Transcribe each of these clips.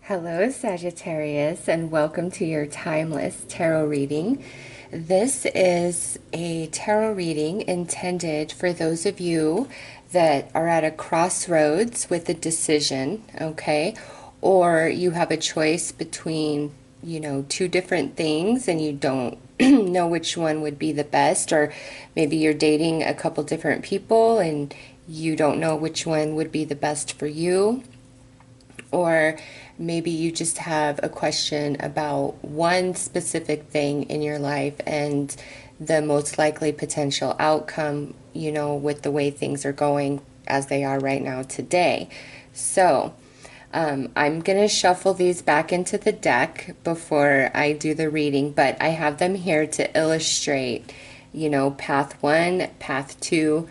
Hello, Sagittarius, and welcome to your timeless tarot reading. This is a tarot reading intended for those of you that are at a crossroads with a decision, okay? Or you have a choice between, two different things and you don't know which one would be the best, or maybe you're dating a couple different people and you don't know which one would be the best for you. Or maybe you just have a question about one specific thing in your life and the most likely potential outcome, with the way things are going as they are right now today. So, I'm going to shuffle these back into the deck before I do the reading, but I have them here to illustrate, path 1, path 2,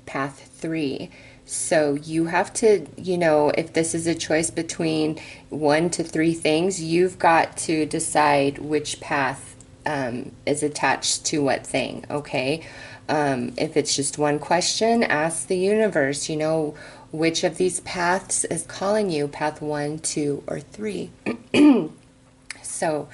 path 3. So you have to, if this is a choice between 1 to 3 things, you've got to decide which path is attached to what thing, okay? If it's just one question, ask the universe, which of these paths is calling you, path 1, 2, or 3. So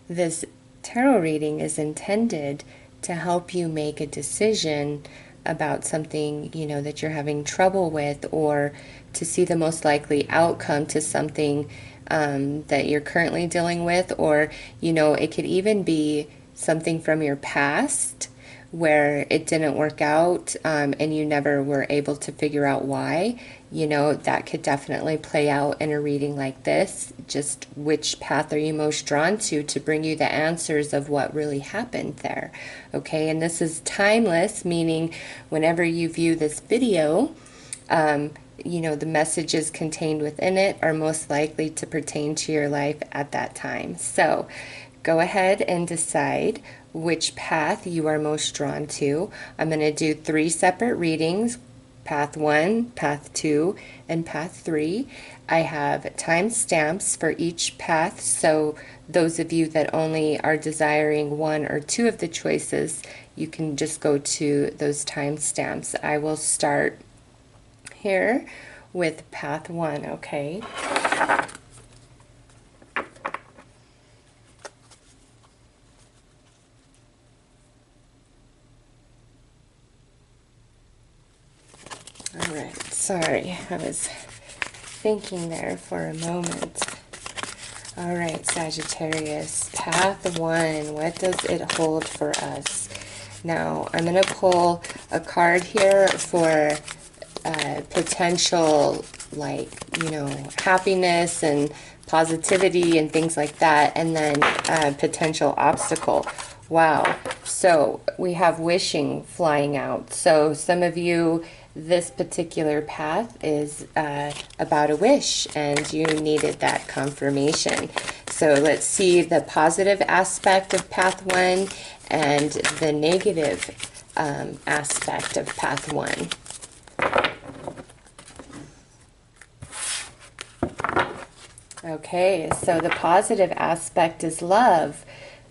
this tarot reading is intended to help you make a decision about something, that you're having trouble with, or to see the most likely outcome to something that you're currently dealing with, or, it could even be something from your past where it didn't work out and you never were able to figure out why. That could definitely play out in a reading like this. Just which path are you most drawn to bring you the answers of what really happened there. Okay, and this is timeless, meaning whenever you view this video, the messages contained within it are most likely to pertain to your life at that time. So go ahead and decide which path you are most drawn to. I'm going to do 3 separate readings, path 1, path 2, and path 3. I have timestamps for each path, so those of you that only are desiring 1 or 2 of the choices, you can just go to those timestamps. I will start here with path 1, okay? All right, sorry, I was thinking there for a moment. All right, Sagittarius, path 1, what does it hold for us? Now, I'm going to pull a card here for potential, happiness and positivity and things like that, and then potential obstacle. Wow, so we have wishing flying out. So some of you, this particular path is about a wish and you needed that confirmation. So let's see the positive aspect of path 1 and the negative aspect of path 1. Okay, so the positive aspect is love.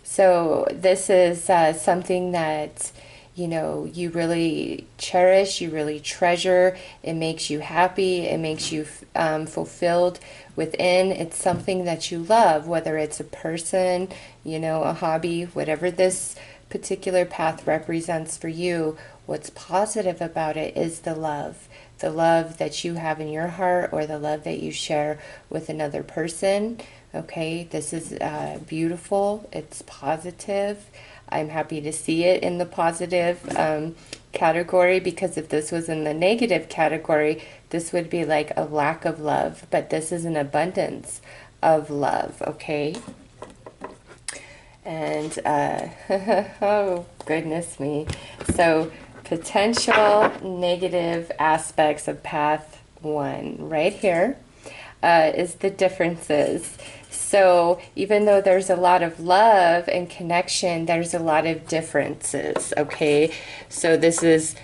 So this is something that, you really cherish, you really treasure. It makes you happy. It makes you fulfilled within. It's something that you love, whether it's a person, a hobby, whatever this particular path represents for you. What's positive about it is the love that you have in your heart, or the love that you share with another person. Okay, this is beautiful. It's positive. I'm happy to see it in the positive category, because if this was in the negative category, this would be like a lack of love, but this is an abundance of love, okay? And, oh, goodness me. So, potential negative aspects of path 1 right here is the differences. So even though there's a lot of love and connection, there's a lot of differences, okay? So this is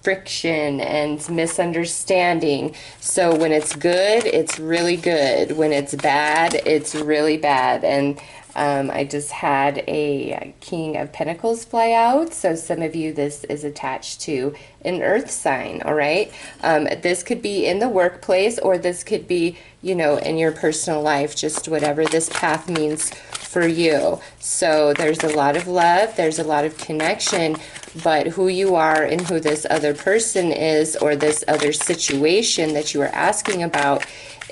friction and misunderstanding. So when it's good, it's really good. When it's bad, it's really bad. And I just had a King of Pentacles fly out, so some of you, this is attached to an earth sign, all right? This could be in the workplace, or this could be, you know, in your personal life, just whatever this path means for you. So there's a lot of love, there's a lot of connection, but who you are and who this other person is, or this other situation that you are asking about,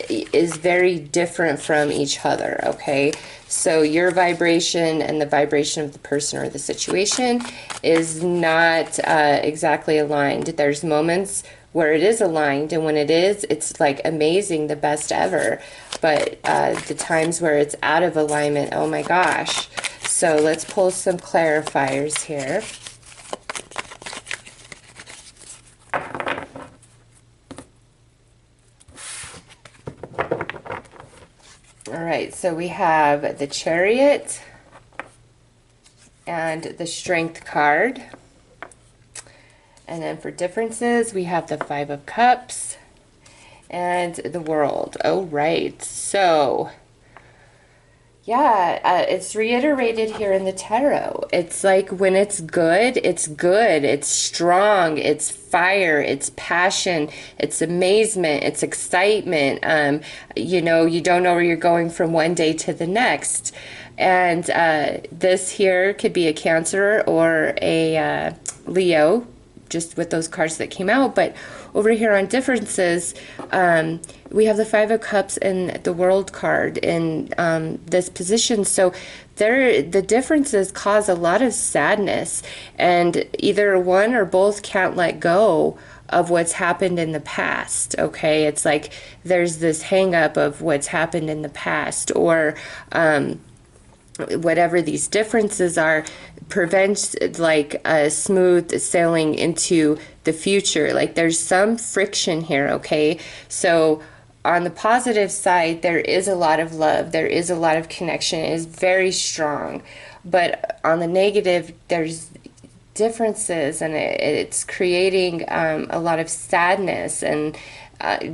is very different from each other, okay? So your vibration and the vibration of the person or the situation is not exactly aligned. There's moments where it is aligned, and when it is, it's like amazing, the best ever. But the times where it's out of alignment, oh my gosh. So let's pull some clarifiers here. All right, so we have the Chariot and the Strength card. And then for differences, we have the Five of Cups and the World. Oh, right. So, yeah, it's reiterated here in the tarot. It's like when it's good, it's good. It's strong. It's fire. It's passion. It's amazement. It's excitement. You know, you don't know where you're going from one day to the next. And this here could be a Cancer or a Leo, just with those cards that came out. But over here on differences, we have the Five of Cups and the World card in this position. So the differences cause a lot of sadness, and either one or both can't let go of what's happened in the past, okay? It's like there's this hang up of what's happened in the past, or whatever these differences are, prevents like a smooth sailing into the future. Like there's some friction here, okay? So on the positive side, there is a lot of love, there is a lot of connection, it is very strong. But on the negative, there's differences, and it's creating a lot of sadness. And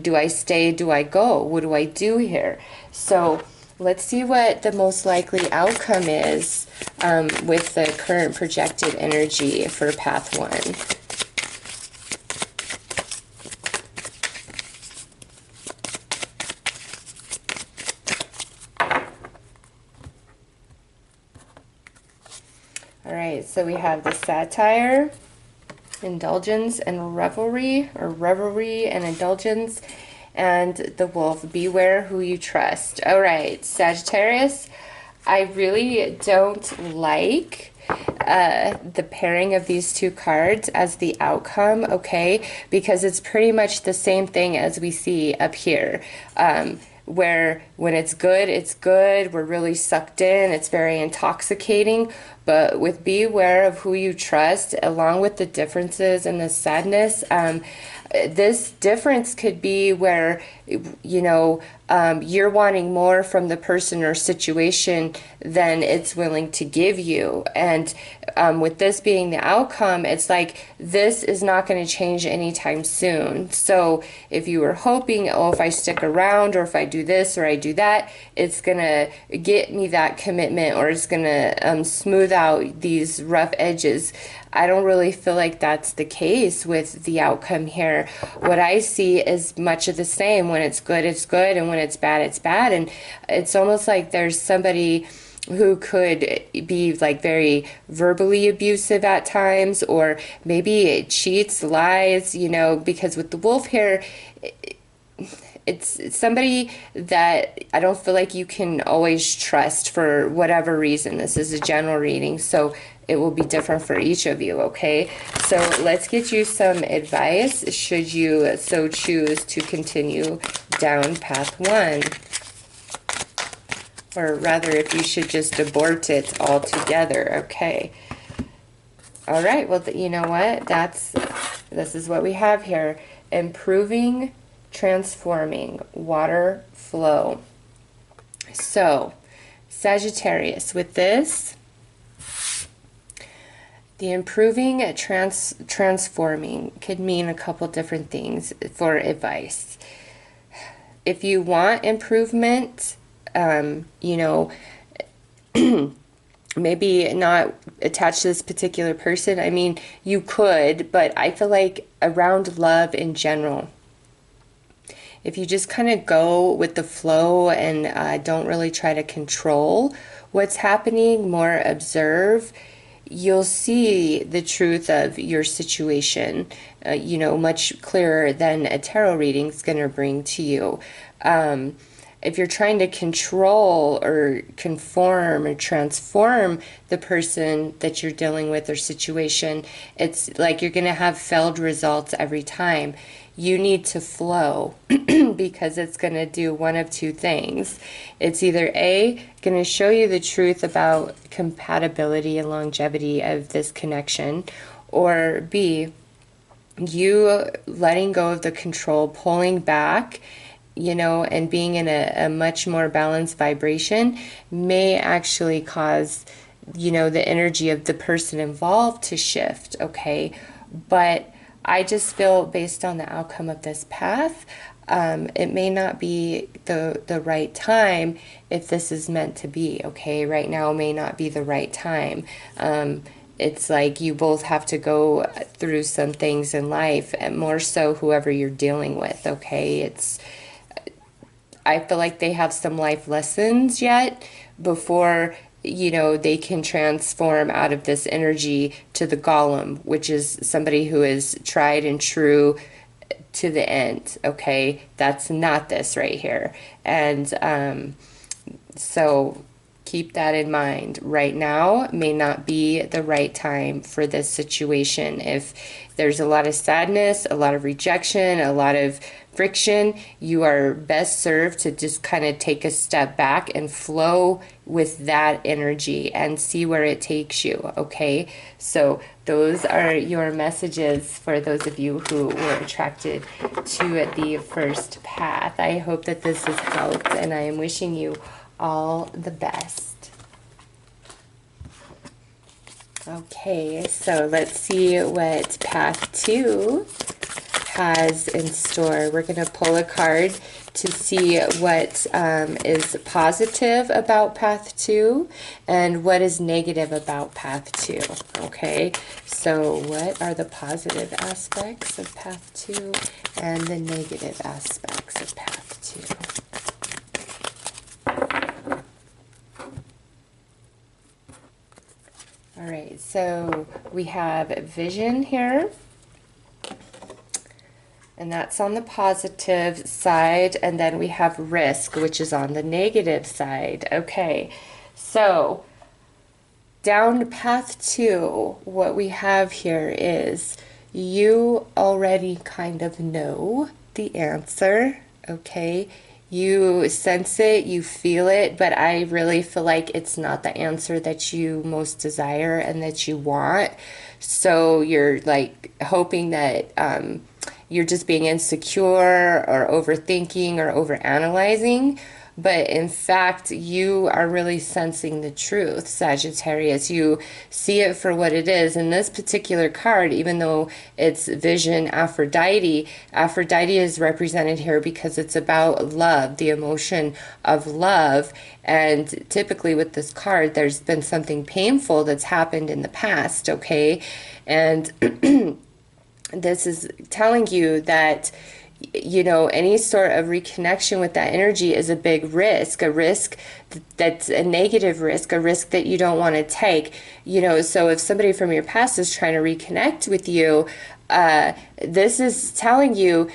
do I stay, do I go, what do I do here? So let's see what the most likely outcome is with the current projected energy for path 1. All right, so we have the Satire, Indulgence and Revelry, or Revelry and Indulgence, and the Wolf. Beware who you trust. All right, Sagittarius, I really don't like the pairing of these two cards as the outcome, okay? Because it's pretty much the same thing as we see up here. Where when it's good, we're really sucked in, it's very intoxicating. But with beware of who you trust, along with the differences and the sadness, this difference could be where, you know, you're wanting more from the person or situation than it's willing to give you. And with this being the outcome, it's like this is not going to change anytime soon. So if you were hoping, oh, if I stick around, or if I do this or I do that, it's going to get me that commitment, or it's going to smooth out these rough edges. I don't really feel like that's the case with the outcome here. What I see is much of the same. When it's good, and when it's bad, it's bad. And it's almost like there's somebody who could be like very verbally abusive at times, or maybe it cheats, lies, you know, because with the Wolf here, it's somebody that I don't feel like you can always trust for whatever reason. This is a general reading, so it will be different for each of you, okay? So let's get you some advice should you so choose to continue down path 1. Or rather, if you should just abort it altogether, okay? All right, well, you know what? This is what we have here. Improving, transforming, water flow. So, Sagittarius, with this, the improving, transforming could mean a couple different things for advice. If you want improvement, you know, maybe not attached to this particular person. I mean, you could, but I feel like around love in general, if you just kind of go with the flow and don't really try to control what's happening, more observe, you'll see the truth of your situation, much clearer than a tarot reading is going to bring to you. If you're trying to control or conform or transform the person that you're dealing with or situation, it's like you're going to have failed results every time. You need to flow because it's going to do one of two things. It's either A, going to show you the truth about compatibility and longevity of this connection, or B, you letting go of the control, pulling back, and being in a much more balanced vibration may actually cause, the energy of the person involved to shift, okay? But I just feel based on the outcome of this path, it may not be the right time if this is meant to be, okay? Right now may not be the right time. It's like you both have to go through some things in life, and more so whoever you're dealing with, okay? I feel like they have some life lessons yet before they can transform out of this energy to the golem, which is somebody who is tried and true to the end, okay? That's not this right here. And so keep that in mind. Right now may not be the right time for this situation. If there's a lot of sadness, a lot of rejection, a lot of friction, you are best served to just kind of take a step back and flow with that energy and see where it takes you, okay? So those are your messages for those of you who were attracted to the first path. I hope that this has helped, and I am wishing you all the best. Okay, so let's see what path 2 has in store. We're going to pull a card to see what is positive about path 2 and what is negative about path 2. Okay, so what are the positive aspects of path 2 and the negative aspects of path 2? All right, so we have vision here, and that's on the positive side, and then we have risk, which is on the negative side. Okay, so down path 2, what we have here is you already kind of know the answer, okay? You sense it, you feel it, but I really feel like it's not the answer that you most desire and that you want. So you're like hoping that you're just being insecure or overthinking or overanalyzing. But in fact, you are really sensing the truth, Sagittarius. You see it for what it is. In this particular card, even though it's vision Aphrodite, Aphrodite is represented here because it's about love, the emotion of love. And typically with this card, there's been something painful that's happened in the past, okay? And this is telling you that any sort of reconnection with that energy is a big risk, a risk that's a negative risk, a risk that you don't want to take. So if somebody from your past is trying to reconnect with you, this is telling you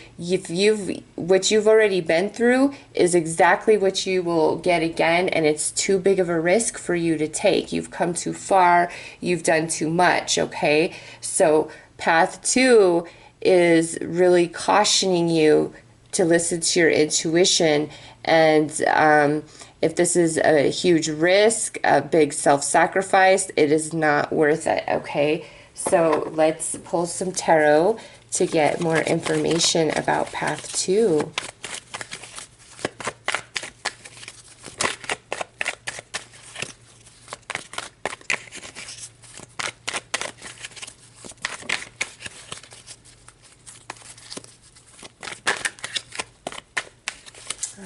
what you've already been through is exactly what you will get again, and it's too big of a risk for you to take. You've come too far, you've done too much, okay? So path 2 is really cautioning you to listen to your intuition, and if this is a huge risk, a big self-sacrifice, it is not worth it, okay? So let's pull some tarot to get more information about path 2.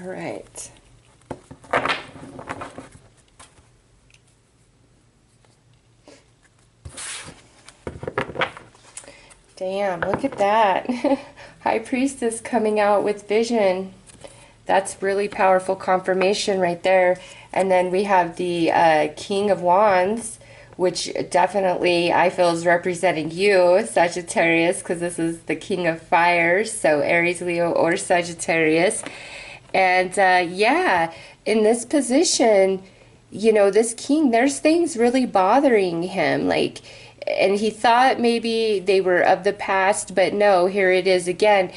All right. Damn, look at that. High Priestess coming out with vision. That's really powerful confirmation right there. And then we have the King of Wands, which definitely I feel is representing you, Sagittarius, because this is the King of Fires, so Aries, Leo, or Sagittarius. And yeah, in this position, you know, this king, there's things really bothering him, like, and he thought maybe they were of the past, but no, here it is again.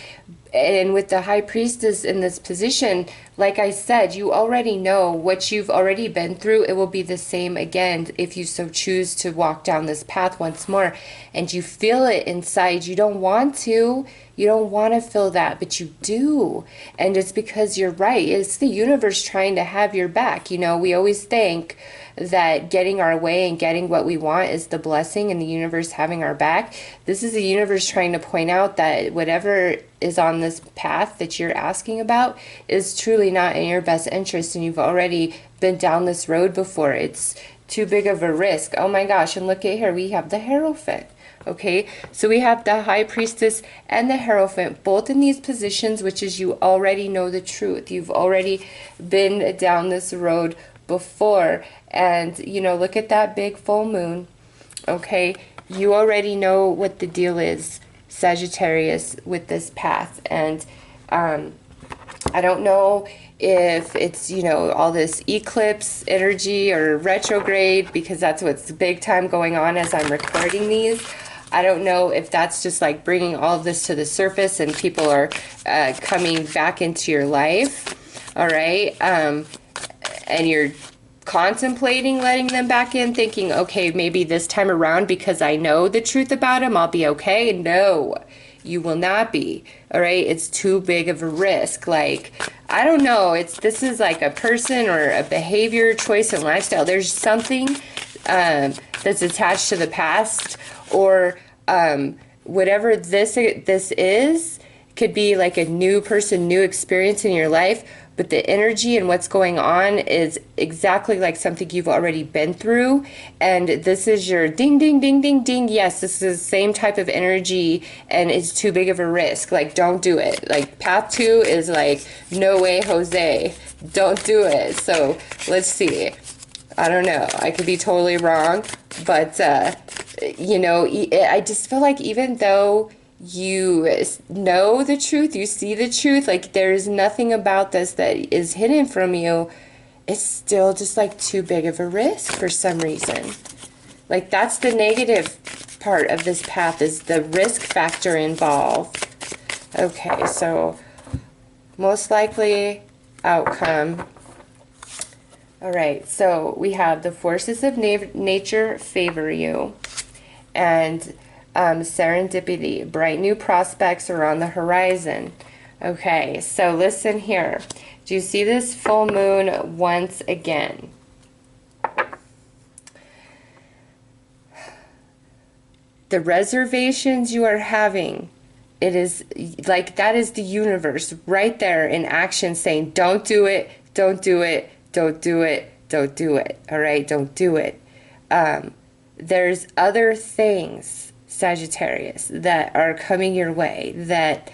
And with the High Priestess in this position, like I said, you already know what you've already been through. It will be the same again if you so choose to walk down this path once more. And you feel it inside. You don't want to. You don't want to feel that, but you do. And it's because you're right. It's the universe trying to have your back. You know, we always think that getting our way and getting what we want is the blessing and the universe having our back. This is the universe trying to point out that whatever is on this path that you're asking about is truly not in your best interest, and you've already been down this road before. It's too big of a risk. Oh my gosh, and look at here, we have the Hierophant. Okay, so we have the High Priestess and the Hierophant both in these positions, which is you already know the truth. You've already been down this road before. And, you know, look at that big full moon. Okay, you already know what the deal is, Sagittarius, with this path. And I don't know if it's, you know, all this eclipse energy or retrograde, because that's what's big time going on as I'm recording these. I don't know if that's just like bringing all of this to the surface and people are coming back into your life. All right. And you're contemplating letting them back in, thinking, okay, maybe this time around, because I know the truth about him, I'll be okay. No, you will not be. All right. It's too big of a risk. Like, I don't know. This is like a person or a behavior, choice, and lifestyle. There's something that's attached to the past, or whatever this is. Could be like a new person, new experience in your life, but the energy and what's going on is exactly like something you've already been through. And this is your ding, ding, ding, ding, ding. Yes, this is the same type of energy, and it's too big of a risk. Like, don't do it. Like, path 2 is like, no way, Jose. Don't do it. So let's see. I don't know. I could be totally wrong, but, you know, I just feel like even though you know the truth, you see the truth, like there's nothing about this that is hidden from you, it's still just like too big of a risk for some reason. Like, that's the negative part of this path, is the risk factor involved. Okay, so most likely outcome. All right, so we have the forces of nature favor you, and serendipity, bright new prospects are on the horizon. Okay, so listen here. Do you see this full moon once again? The reservations you are having, it is like that is the universe right there in action saying, don't do it, don't do it, don't do it, don't do it. All right, don't do it. There's other things, Sagittarius, that are coming your way that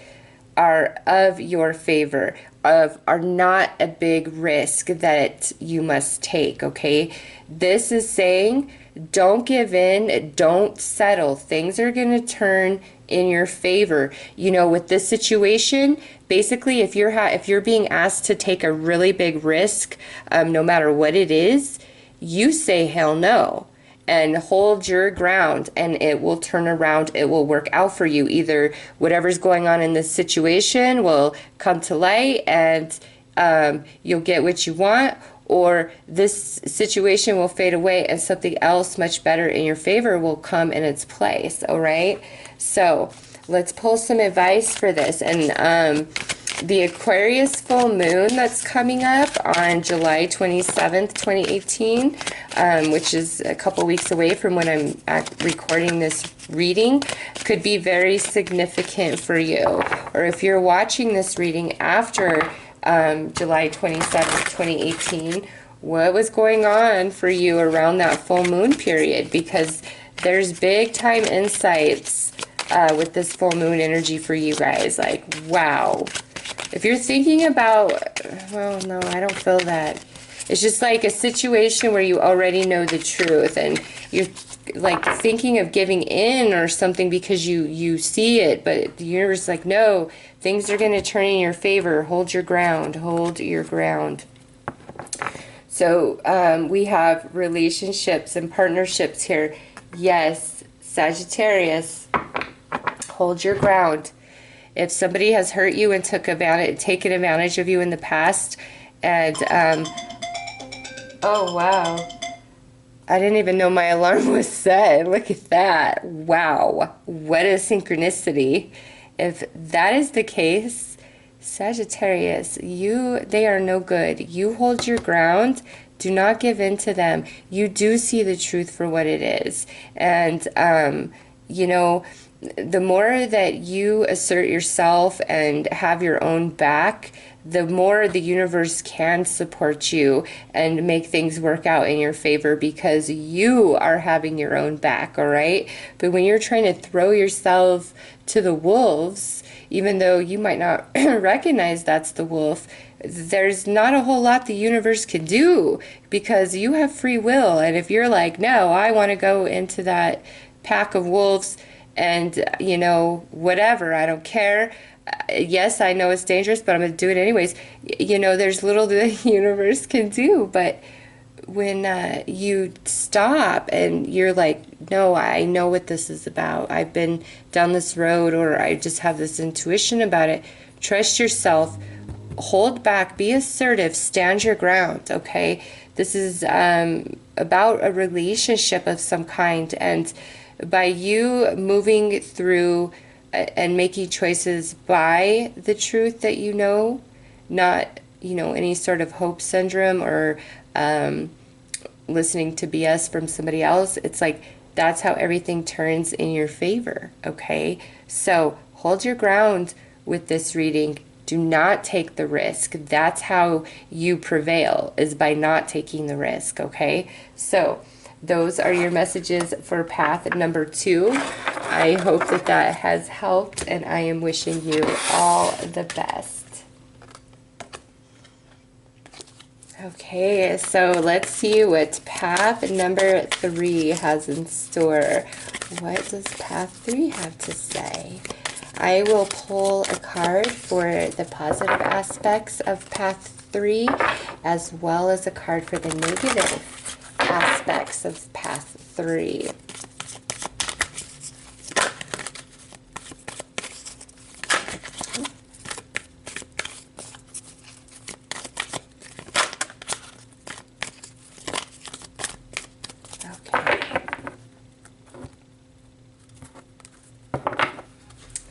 are of your favor, are not a big risk that you must take, okay? This is saying, don't give in, don't settle. Things are going to turn in your favor. You know, with this situation, basically, if you're being asked to take a really big risk, no matter what it is, you say hell no. And hold your ground, and it will turn around. It will work out for you. Either whatever's going on in this situation will come to light, and you'll get what you want, or this situation will fade away and something else much better in your favor will come in its place. All right, so let's pull some advice for this. And the Aquarius full moon that's coming up on July 27th, 2018, which is a couple weeks away from when I'm recording this reading, could be very significant for you. Or if you're watching this reading after July 27th, 2018, what was going on for you around that full moon period? Because there's big time insights with this full moon energy for you guys. Like, wow. If you're thinking about, well, no, I don't feel that. It's just like a situation where you already know the truth and you're like thinking of giving in or something because you see it, but the universe is like, no, things are going to turn in your favor. Hold your ground. Hold your ground. So we have relationships and partnerships here. Yes, Sagittarius, hold your ground. If somebody has hurt you and taken advantage of you in the past, and oh wow, I didn't even know my alarm was set. Look at that. Wow, what a synchronicity. If that is the case, Sagittarius, they are no good. You hold your ground. Do not give in to them. You do see the truth for what it is. And, you know, the more that you assert yourself and have your own back, the more the universe can support you and make things work out in your favor because you are having your own back, all right? But when you're trying to throw yourself to the wolves, even though you might not recognize that's the wolf, there's not a whole lot the universe can do because you have free will. And if you're like, no, I want to go into that pack of wolves and, you know, whatever, I don't care. Yes, I know it's dangerous, but I'm going to do it anyways. You know, there's little the universe can do. But when you stop and you're like, no, I know what this is about. I've been down this road, or I just have this intuition about it. Trust yourself. Hold back. Be assertive. Stand your ground, okay? This is about a relationship of some kind. And by you moving through and making choices by the truth that you know, not, you know, any sort of hope syndrome or listening to BS from somebody else, it's like that's how everything turns in your favor, okay? So hold your ground with this reading. Do not take the risk. That's how you prevail, is by not taking the risk, okay? So those are your messages for path number 2. I hope that that has helped, and I am wishing you all the best. Okay, so let's see what path number 3 has in store. What does path 3 have to say? I will pull a card for the positive aspects of path 3, as well as a card for the negative aspects of path 3.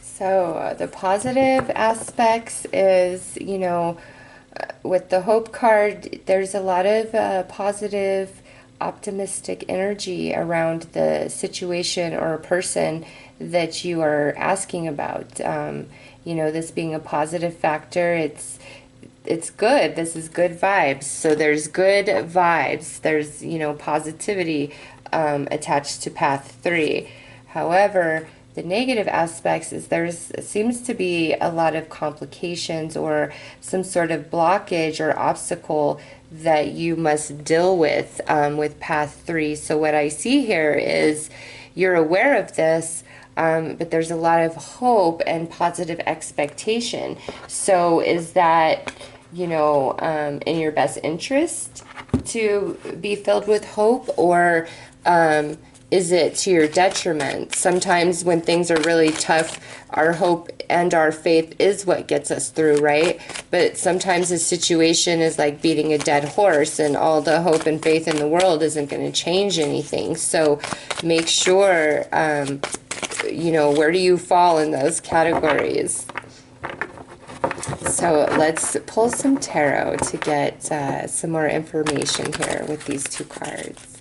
So the positive aspects is, you know, with the hope card, there's a lot of positive, optimistic energy around the situation or person that you are asking about. You know, this being a positive factor, it's good. This is good vibes. So there's good vibes. There's, you know, positivity attached to path 3. However, the negative aspects is seems to be a lot of complications or some sort of blockage or obstacle that you must deal with path 3. So what I see here is you're aware of this, but there's a lot of hope and positive expectation. So is that, you know, in your best interest to be filled with hope, or is it to your detriment? Sometimes when things are really tough, our hope and our faith is what gets us through, right? But sometimes the situation is like beating a dead horse, and all the hope and faith in the world isn't going to change anything. So make sure, you know, where do you fall in those categories? So let's pull some tarot to get some more information here with these 2 cards.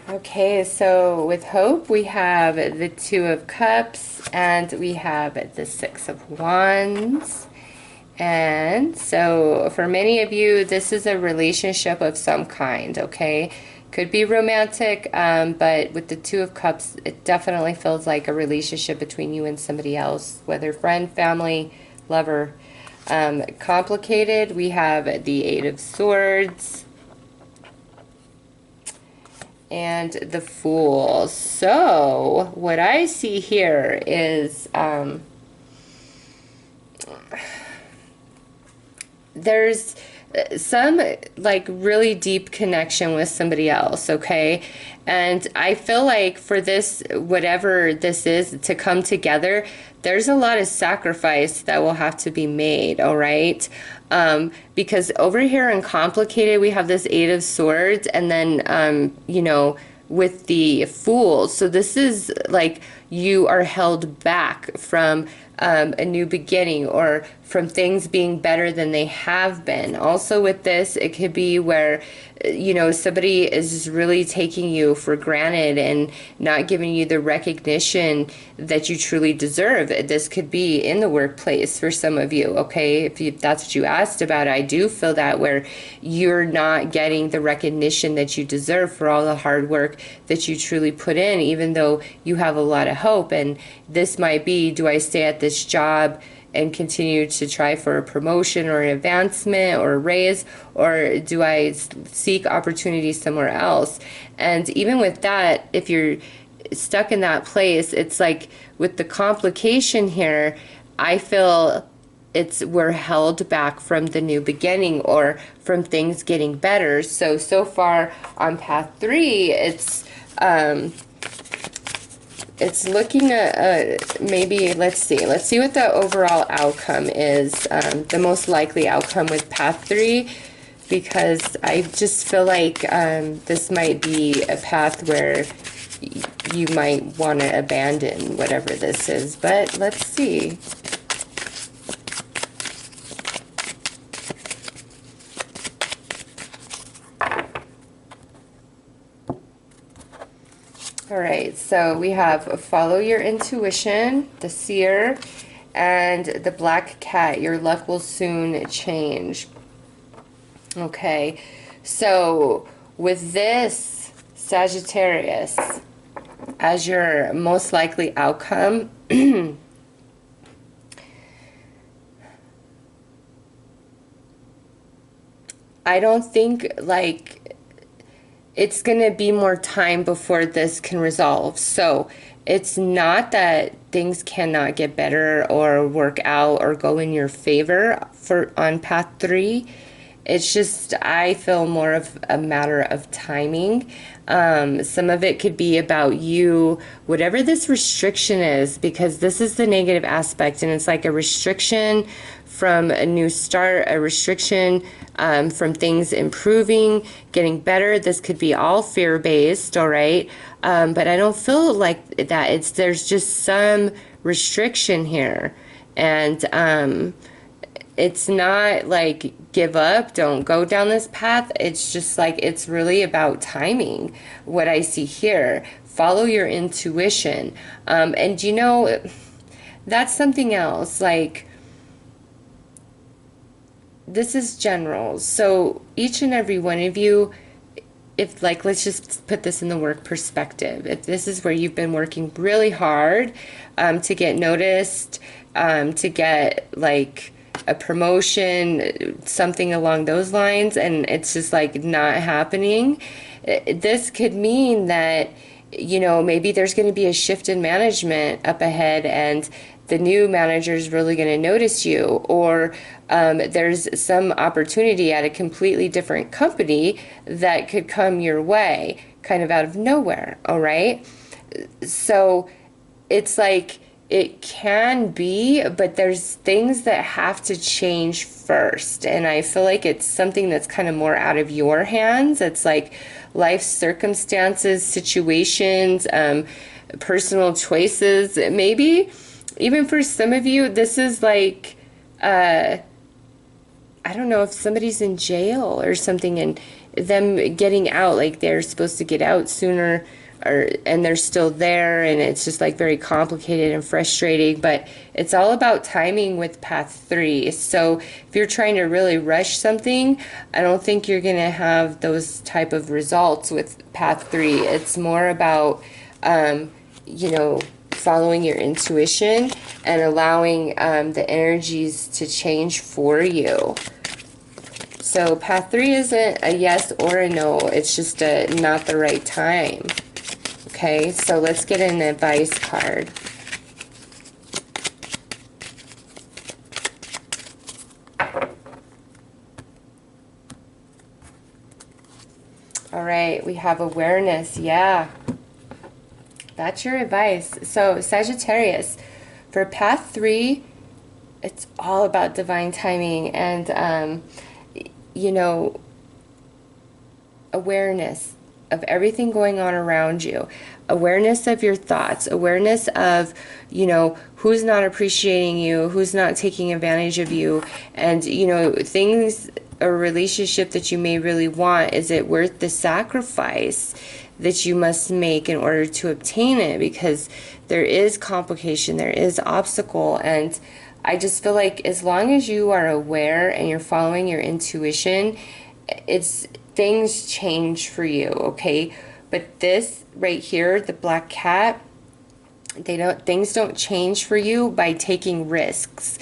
Okay, so with hope, we have the 2 of Cups And we have the Six of Wands. And so for many of you, this is a relationship of some kind, okay? Could be romantic, but with the Two of Cups, it definitely feels like a relationship between you and somebody else, whether friend, family, lover. Complicated, we have the Eight of Swords and the Fool. So what I see here is there's some like really deep connection with somebody else, okay? And I feel like for this, whatever this is, to come together, there's a lot of sacrifice that will have to be made, all right? Because over here in Complicated, we have this Eight of Swords, and then, you know, with the Fool. So this is like you are held back from a new beginning, or from things being better than they have been. Also with this, it could be where, you know, somebody is just really taking you for granted and not giving you the recognition that you truly deserve. This could be in the workplace for some of you, okay? If that's what you asked about, I do feel that, where you're not getting the recognition that you deserve for all the hard work that you truly put in, even though you have a lot of hope. And this might be, do I stay at this job and continue to try for a promotion or an advancement or a raise, or do I seek opportunities somewhere else? And even with that, if you're stuck in that place, it's like with the complication here, I feel we're held back from the new beginning or from things getting better. So far on path 3, it's looking at maybe, let's see what the overall outcome is, the most likely outcome with path 3, because I just feel like this might be a path where you might want to abandon whatever this is, but let's see. All right, so we have follow your intuition, the Seer, and the Black Cat. Your luck will soon change. Okay, so with this, Sagittarius, as your most likely outcome, I don't think like it's going to be more time before this can resolve. So it's not that things cannot get better or work out or go in your favor on path 3. It's just, I feel more of a matter of timing. Some of it could be about you, whatever this restriction is, because this is the negative aspect, and it's like a restriction from a new start, a restriction from things improving, getting better. This could be all fear-based, all right? But I don't feel like that. There's just some restriction here. And it's not like give up, don't go down this path. It's just like, it's really about timing, what I see here. Follow your intuition. And you know, that's something else. Like, this is general. So each and every one of you, if like, let's just put this in the work perspective. If this is where you've been working really hard to get noticed, to get like a promotion, something along those lines, and it's just like not happening, this could mean that, you know, maybe there's going to be a shift in management up ahead, and the new manager is really going to notice you, or there's some opportunity at a completely different company that could come your way kind of out of nowhere, all right? So it's like, it can be, but there's things that have to change first. And I feel like it's something that's kind of more out of your hands. It's like life circumstances, situations, personal choices. Maybe even for some of you, this is like, I don't know, if somebody's in jail or something and them getting out, like they're supposed to get out sooner and they're still there, and it's just like very complicated and frustrating. But it's all about timing with path 3. So if you're trying to really rush something, I don't think you're going to have those type of results with path 3. It's more about you know, following your intuition and allowing the energies to change for you. So path 3 isn't a yes or a no. It's just not the right time. Okay, so let's get an advice card. All right, we have awareness. Yeah, that's your advice. So Sagittarius, for path 3, it's all about divine timing and, you know, awareness of everything going on around you, awareness of your thoughts, awareness of, you know, who's not appreciating you, who's not taking advantage of you, and, you know, things, a relationship that you may really want, is it worth the sacrifice that you must make in order to obtain it? Because there is complication, there is obstacle, and I just feel like as long as you are aware and you're following your intuition, things change for you, okay? But this right here, the black cat, things don't change for you by taking risks.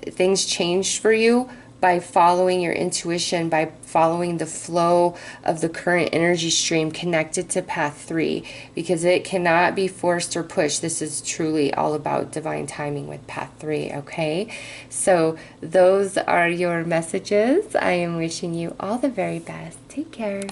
Things change for you by following your intuition, by following the flow of the current energy stream connected to path 3, because it cannot be forced or pushed. This is truly all about divine timing with path 3, okay? So those are your messages. I am wishing you all the very best. Take care.